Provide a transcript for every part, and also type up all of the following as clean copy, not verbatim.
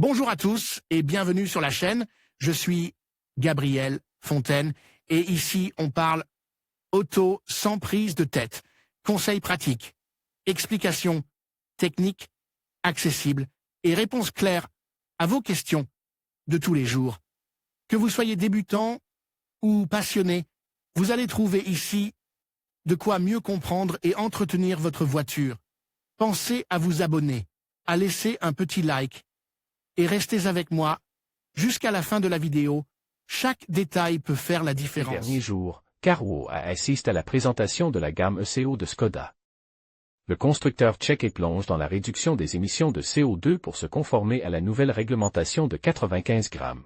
Bonjour à tous et bienvenue sur la chaîne. Je suis Gabriel Fontaine et ici on parle auto sans prise de tête. Conseils pratiques, explications techniques, accessibles et réponses claires à vos questions de tous les jours. Que vous soyez débutant ou passionné, vous allez trouver ici de quoi mieux comprendre et entretenir votre voiture. Pensez à vous abonner, à laisser un petit like et restez avec moi jusqu'à la fin de la vidéo. Chaque détail peut faire la différence. Ces derniers jours, Carwo assiste à la présentation de la gamme ECO de Škoda. Le constructeur tchèque plonge dans la réduction des émissions de CO2 pour se conformer à la nouvelle réglementation de 95 grammes.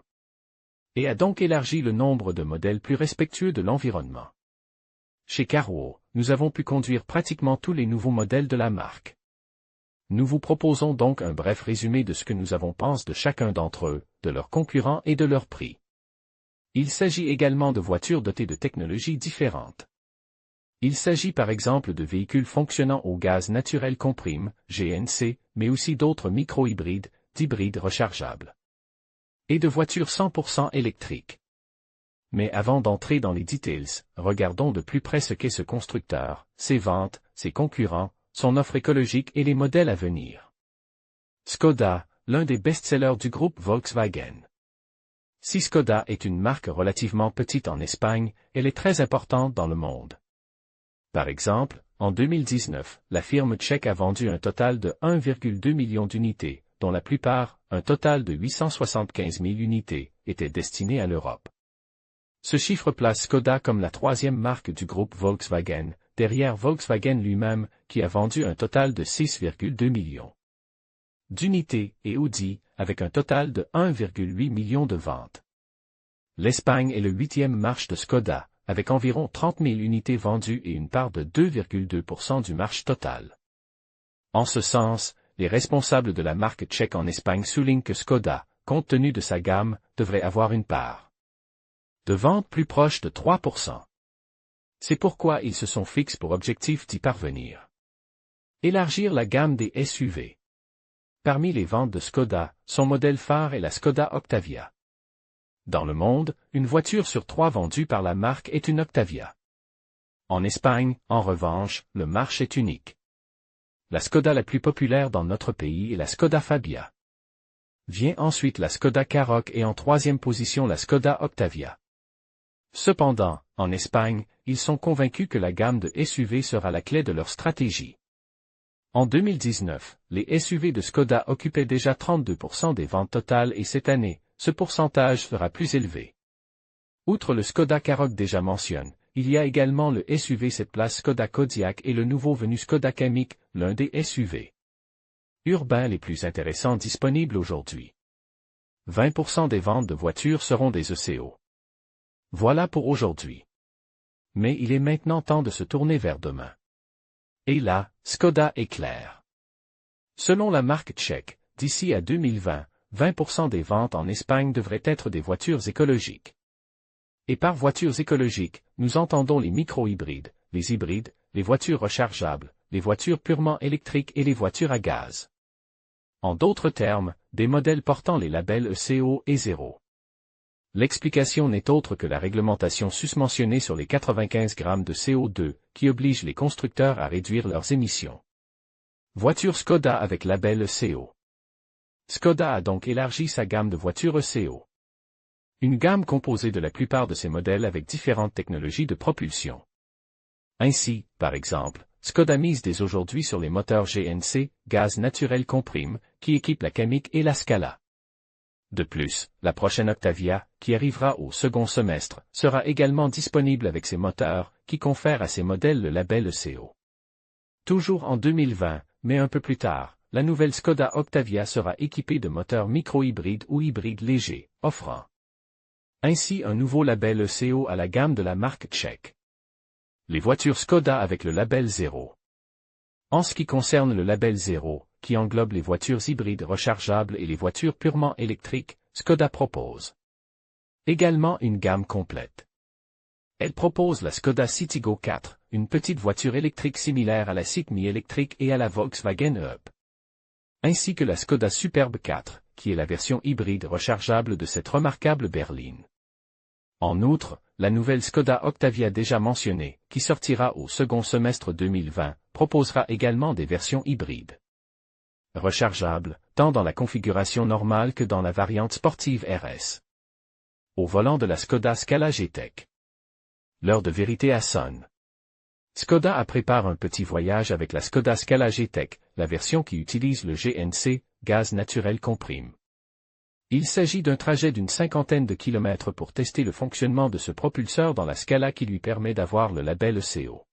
Et a donc élargi le nombre de modèles plus respectueux de l'environnement. Chez Carwo, nous avons pu conduire pratiquement tous les nouveaux modèles de la marque. Nous vous proposons donc un bref résumé de ce que nous avons pensé de chacun d'entre eux, de leurs concurrents et de leur prix. Il s'agit également de voitures dotées de technologies différentes. Il s'agit par exemple de véhicules fonctionnant au gaz naturel comprime, GNC, mais aussi d'autres micro-hybrides, d'hybrides rechargeables. Et de voitures 100% électriques. Mais avant d'entrer dans les details, regardons de plus près ce qu'est ce constructeur, ses ventes, ses concurrents, son offre écologique et les modèles à venir. Škoda, l'un des best-sellers du groupe Volkswagen. Si Škoda est une marque relativement petite en Espagne, elle est très importante dans le monde. Par exemple, en 2019, la firme tchèque a vendu un total de 1,2 million d'unités, dont la plupart, un total de 875 000 unités, étaient destinées à l'Europe. Ce chiffre place Škoda comme la troisième marque du groupe Volkswagen, derrière Volkswagen lui-même, qui a vendu un total de 6,2 millions d'unités, et Audi, avec un total de 1,8 million de ventes. L'Espagne est le huitième marché de Škoda, avec environ 30 000 unités vendues et une part de 2,2% du marché total. En ce sens, les responsables de la marque tchèque en Espagne soulignent que Škoda, compte tenu de sa gamme, devrait avoir une part de vente plus proche de 3%. C'est pourquoi ils se sont fixés pour objectif d'y parvenir. Élargir la gamme des SUV. Parmi les ventes de Škoda, son modèle phare est la Škoda Octavia. Dans le monde, une voiture sur 3 vendue par la marque est une Octavia. En Espagne, en revanche, le marché est unique. La Škoda la plus populaire dans notre pays est la Škoda Fabia. Vient ensuite la Škoda Karoq et en troisième position la Škoda Octavia. Cependant, en Espagne, ils sont convaincus que la gamme de SUV sera la clé de leur stratégie. En 2019, les SUV de Škoda occupaient déjà 32% des ventes totales et cette année, ce pourcentage sera plus élevé. Outre le Škoda Karoq déjà mentionné, il y a également le SUV 7 places Škoda Kodiaq et le nouveau venu Škoda Kamiq, l'un des SUV urbains les plus intéressants disponibles aujourd'hui. 20% des ventes de voitures seront des ECO. Voilà pour aujourd'hui. Mais il est maintenant temps de se tourner vers demain. Et là, Škoda est clair. Selon la marque tchèque, d'ici à 2020, 20% des ventes en Espagne devraient être des voitures écologiques. Et par voitures écologiques, nous entendons les micro-hybrides, les hybrides, les voitures rechargeables, les voitures purement électriques et les voitures à gaz. En d'autres termes, des modèles portant les labels ECO et 0. L'explication n'est autre que la réglementation susmentionnée sur les 95 grammes de CO2, qui oblige les constructeurs à réduire leurs émissions. Voiture Škoda avec label ECO. Škoda a donc élargi sa gamme de voitures ECO. Une gamme composée de la plupart de ses modèles avec différentes technologies de propulsion. Ainsi, par exemple, Škoda mise dès aujourd'hui sur les moteurs GNC, gaz naturel comprime, qui équipent la Kamiq et la Scala. De plus, la prochaine Octavia, qui arrivera au second semestre, sera également disponible avec ses moteurs, qui confèrent à ces modèles le label ECO. Toujours en 2020, mais un peu plus tard, la nouvelle Škoda Octavia sera équipée de moteurs micro-hybrides ou hybrides légers, offrant ainsi un nouveau label ECO à la gamme de la marque tchèque. Les voitures Škoda avec le label 0. En ce qui concerne le label 0, qui englobe les voitures hybrides rechargeables et les voitures purement électriques, Škoda propose également une gamme complète. Elle propose la Škoda Citigo 4, une petite voiture électrique similaire à la Cycle Mi électrique et à la Volkswagen Up. Ainsi que la Škoda Superb 4, qui est la version hybride rechargeable de cette remarquable berline. En outre, la nouvelle Skoda Octavia déjà mentionnée, qui sortira au second semestre 2020, proposera également des versions hybrides. Rechargeables, tant dans la configuration normale que dans la variante sportive RS. Au volant de la Skoda Scala GTEC. L'heure de vérité a sonné. Skoda a préparé un petit voyage avec la Skoda Scala GTEC, la version qui utilise le GNC, gaz naturel comprime. Il s'agit d'un trajet d'une 50aine de kilomètres pour tester le fonctionnement de ce propulseur dans la Scala qui lui permet d'avoir le label ECO.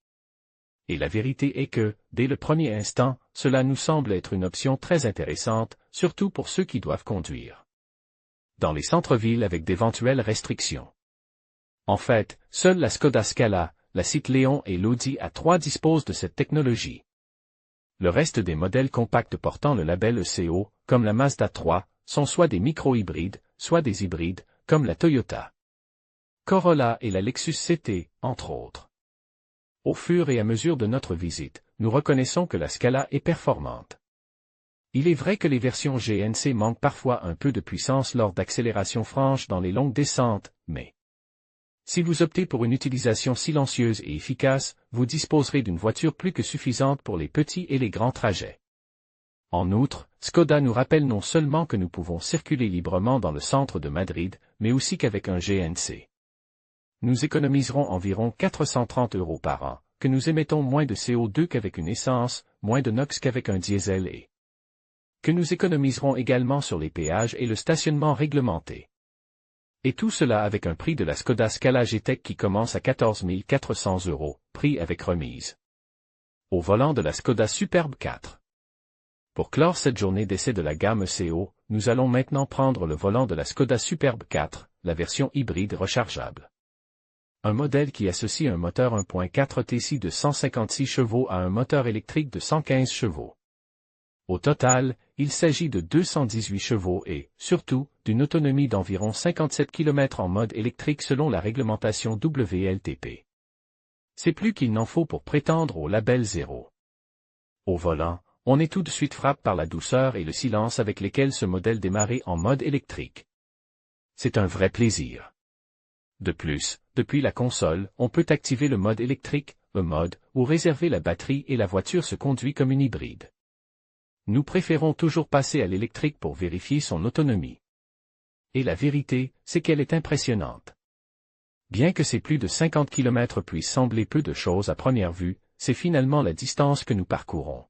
Et la vérité est que, dès le premier instant, cela nous semble être une option très intéressante, surtout pour ceux qui doivent conduire dans les centres-villes avec d'éventuelles restrictions. En fait, seule la Skoda Scala, la Seat Leon et l'Audi A3 disposent de cette technologie. Le reste des modèles compacts portant le label ECO, comme la Mazda 3, sont soit des micro-hybrides, soit des hybrides, comme la Toyota Corolla et la Lexus CT, entre autres. Au fur et à mesure de notre visite, nous reconnaissons que la Scala est performante. Il est vrai que les versions GNC manquent parfois un peu de puissance lors d'accélérations franches dans les longues descentes, mais si vous optez pour une utilisation silencieuse et efficace, vous disposerez d'une voiture plus que suffisante pour les petits et les grands trajets. En outre, Skoda nous rappelle non seulement que nous pouvons circuler librement dans le centre de Madrid, mais aussi qu'avec un GNC, nous économiserons environ 430 € par an, que nous émettons moins de CO2 qu'avec une essence, moins de NOx qu'avec un diesel et que nous économiserons également sur les péages et le stationnement réglementé. Et tout cela avec un prix de la Skoda Scala GTEC qui commence à 14 400 €, prix avec remise. Au volant de la Skoda Superb 4. Pour clore cette journée d'essai de la gamme ECO, nous allons maintenant prendre le volant de la Skoda Superb 4, la version hybride rechargeable. Un modèle qui associe un moteur 1.4 TSI de 156 chevaux à un moteur électrique de 115 chevaux. Au total, il s'agit de 218 chevaux et, surtout, d'une autonomie d'environ 57 km en mode électrique selon la réglementation WLTP. C'est plus qu'il n'en faut pour prétendre au label 0. Au volant, on est tout de suite frappé par la douceur et le silence avec lesquels ce modèle démarrait en mode électrique. C'est un vrai plaisir. De plus, depuis la console, on peut activer le mode électrique, E-mode, ou réserver la batterie et la voiture se conduit comme une hybride. Nous préférons toujours passer à l'électrique pour vérifier son autonomie. Et la vérité, c'est qu'elle est impressionnante. Bien que ces plus de 50 km puissent sembler peu de choses à première vue, c'est finalement la distance que nous parcourons.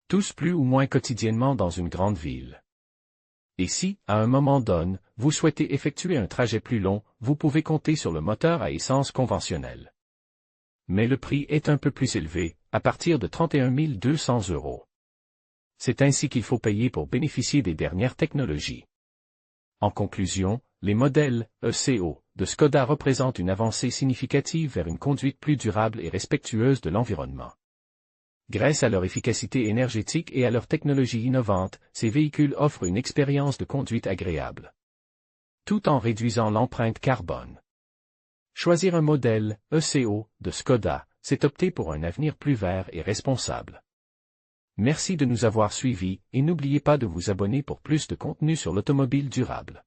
Tous plus ou moins quotidiennement dans une grande ville. Et si, à un moment donné, vous souhaitez effectuer un trajet plus long, vous pouvez compter sur le moteur à essence conventionnel. Mais le prix est un peu plus élevé, à partir de 31 200 €. C'est ainsi qu'il faut payer pour bénéficier des dernières technologies. En conclusion, les modèles ECO de Skoda représentent une avancée significative vers une conduite plus durable et respectueuse de l'environnement. Grâce à leur efficacité énergétique et à leur technologie innovante, ces véhicules offrent une expérience de conduite agréable, tout en réduisant l'empreinte carbone. Choisir un modèle ECO de Skoda, c'est opter pour un avenir plus vert et responsable. Merci de nous avoir suivis et n'oubliez pas de vous abonner pour plus de contenu sur l'automobile durable.